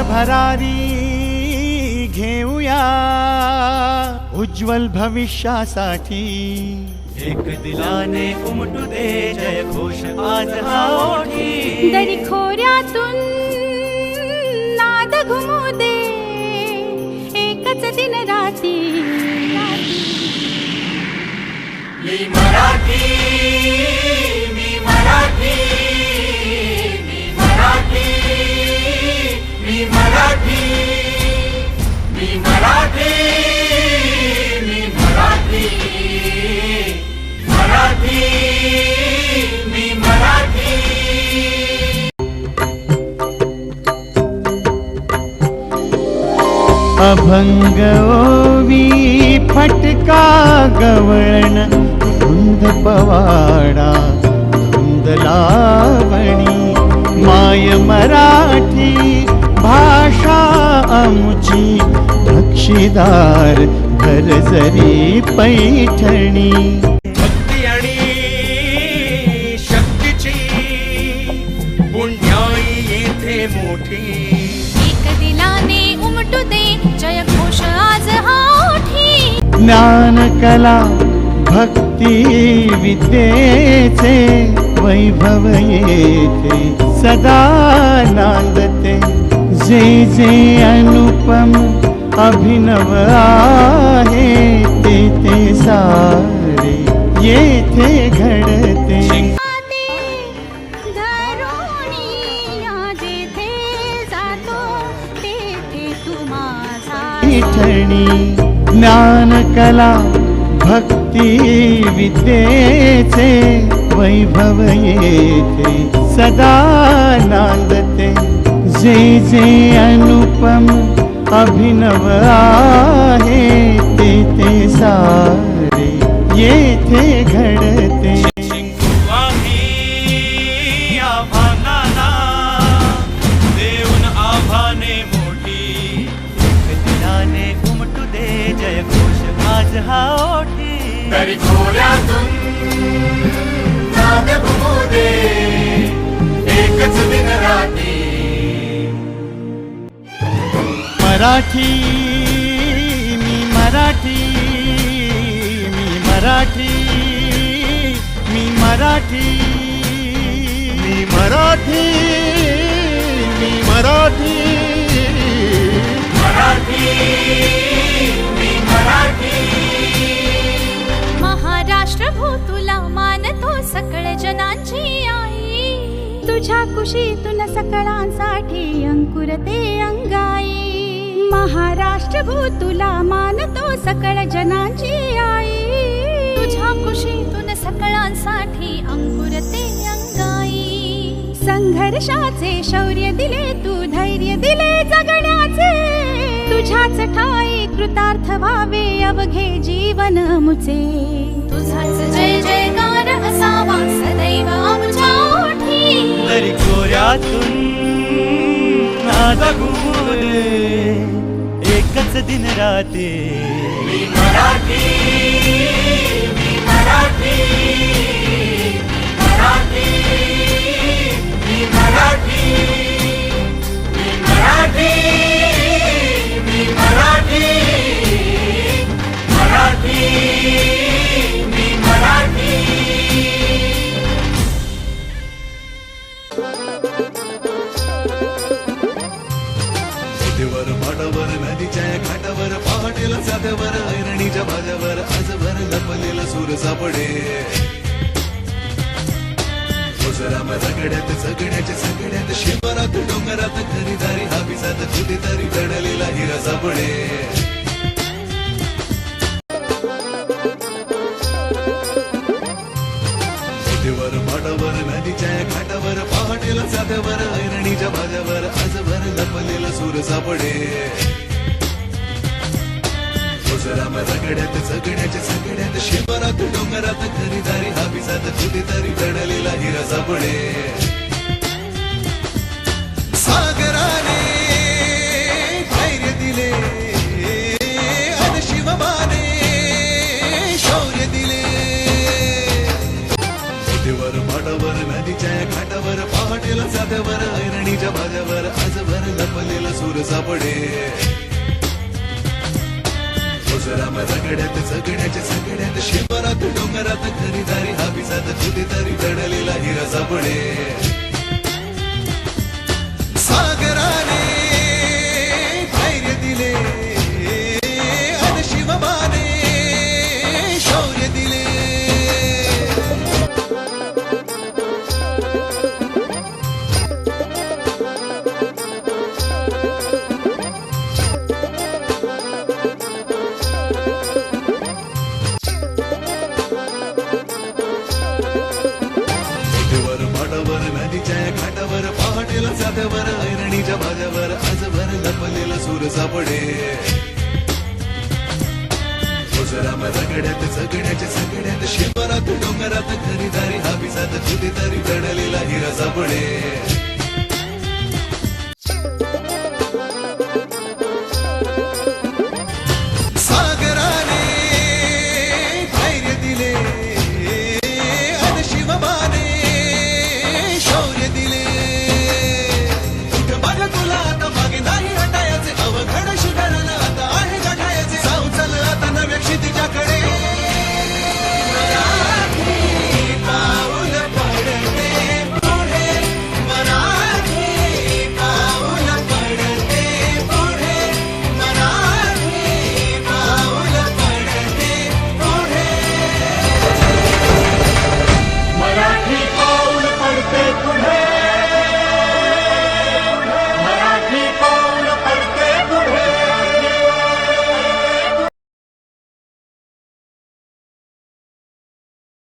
भरारी घेऊया उज्ज्वल भविष्यासाठी। एक दिलाने उमटू दे जय घोष आज हा ओठी। दरी खोऱ्यातून नाद घुमू दे एकच दिन राती। मी मराठी, मी मराठी, मी मराठी, मी मराठी, मी मराठी, मी मराठी, मराठी, मी मराठी। अभंग ओवी फटका गवळण धुंद पवाडा धुंद लावणी। माय मराठी भाषा आमुची बक्षीदार घरजरी पैठणी। भक्ती आणि शक्तीची पुण्याई येथे मोठी। एक दिलाने उमटू दे जय घोष आज हा ओठी। ज्ञान कला भक्ती विद्येचे वैभव येथे सदा नांदते। जे जे अनुपम अभिनव आहे ते ते सारे येथे घडते। पैठणी ज्ञान कला भक्ती विद्येचे वैभव येथे सदा नांदते। जे जे अनुपम अभिनव आहे ते ते सारे येथे घडते। शिंकू आम्ही आव्हानाला देऊन आव्हाने मोठी। एक दिलाने उमटू दे जय घोष आज हा ओठी। दरी खोऱ्यातून नाद घुमू दे एकच दिन राती। मराठी मी मराठी, मी मराठी, मी मराठी, मी मराठी, मी मराठी, मराठी, मी मराठी। महाराष्ट्र भू तुला मानतो सकळ जनांची आई। तुझ्या कुशीतून सकळांसाठी अंकुरते अंगाई। महाराष्ट्र भू तुला मानतो सकळ जनांची आई। तुझ्या कुशीतून सकळांसाठी अंकुरते अंगाई। संघर्षाचे शौर्य दिले तू धैर्य दिले जगण्याचे। तुझ्याच ठाई कृतार्थ व्हावे अवघे जीवन मुचे। तुझाच जय जयकार असावा सदैव आमच्या ओठी। दरी खोऱ्यातून नाद घुमू दे एकच दिन राती। मी मराठी, मी मराठी, मराठी, मी मराठी, मी मराठी, मी मराठी, मराठी, मी मराठी। वर माटावर नदीच्या घाटावर पहाटेला साध्यावर ऐरणीच्या भाज्यावर आजभर लपलेला सूर सापडे। ओझराम रगड्यात जगण्याच्या सगळ्यात शिवारात डोंगरात खरीदारी हापिसात कुठेतरी दडलेला हिरा सापडे। वर माटावर नदीच्या घाटावर पहाटेला साध्यावर ऐरणीच्या भाज्यावर आजभर लपलेला सूर सापडे। ओझराम रगड्यात जगण्याच्या सगळ्यात शिवारात डोंगरात खरीदारी हापिसात कुठेतरी दडलेला हिरा सापडे। सागराने धैर्य दिले आणि शिवबाने शौर्य दिले। वर माटावर नदीच्या घाटावर पहाटेला साध्यावर ऐरणीच्या भाज्यावर आजभर लपले दडलेला सूर सापडे राम रगड्यात जगण्याच्या सगळ्यात शिवरात डोंगरात खरीदारी हाबिजात कुठेतरी दडलेला हिरा सापडे सागराने धैर्य दिले आणि शिवमाने शौर्य दिले नदीच्या घाटावर पहाटेला जात्यावर ऐरणीच्या भाज्यावर आजवर लपलेला सूर सापडे राम रगड्यात जगण्याच्या सगळ्यात शिवरात डोंगरात खरीदारी हाबिजात कुठेतरी दडलेला हिरा सापडे